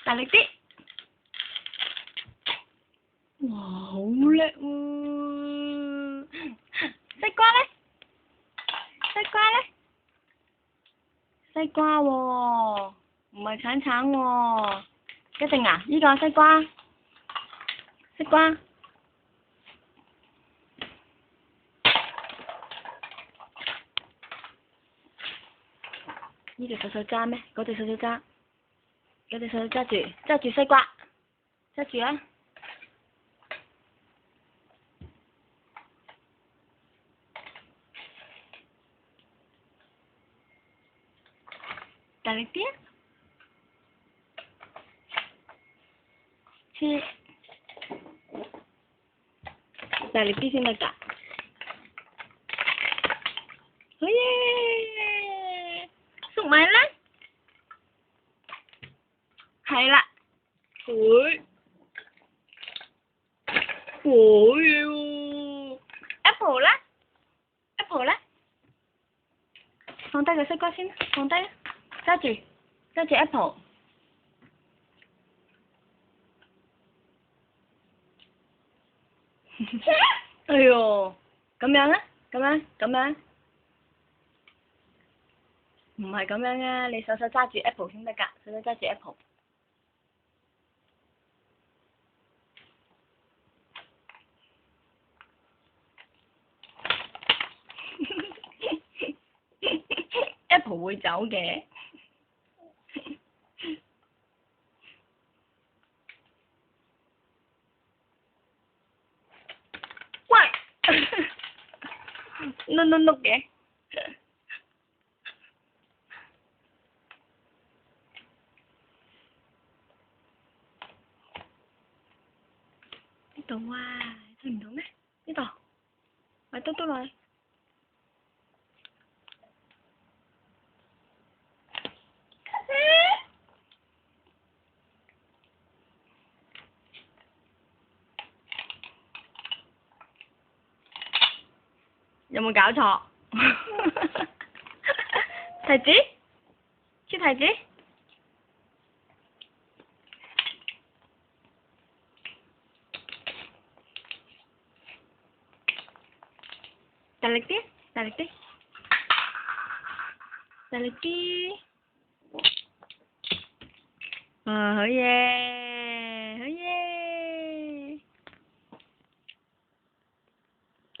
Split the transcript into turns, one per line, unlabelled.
大力啲！哇，好叻喎！西瓜咧？西瓜咧？西瓜喎，唔係橙橙喎，一定啊？呢個西瓜，西瓜。呢隻手手揸咩？嗰隻手手揸，嗰隻手手揸住西瓜，揸住啊！大力啲啊！切，大力啲先得㗎。好耶！熟埋啦，係啦，會，好嘢喎 ！Apple 咧 ，Apple 咧，放低個西瓜先，放低，揸住 Apple。哎唷，咁樣啊？咁樣？唔係咁樣啊！你手揸住 Apple 先得㗎，手揸住 Apple。Apple 會走嘅。喂，no 嘅。呢度啊，睇唔到咩？呢度，咪嘟落去。有冇搞錯？提子？切提子？大力啲，大力啲，大力啲。好嘢！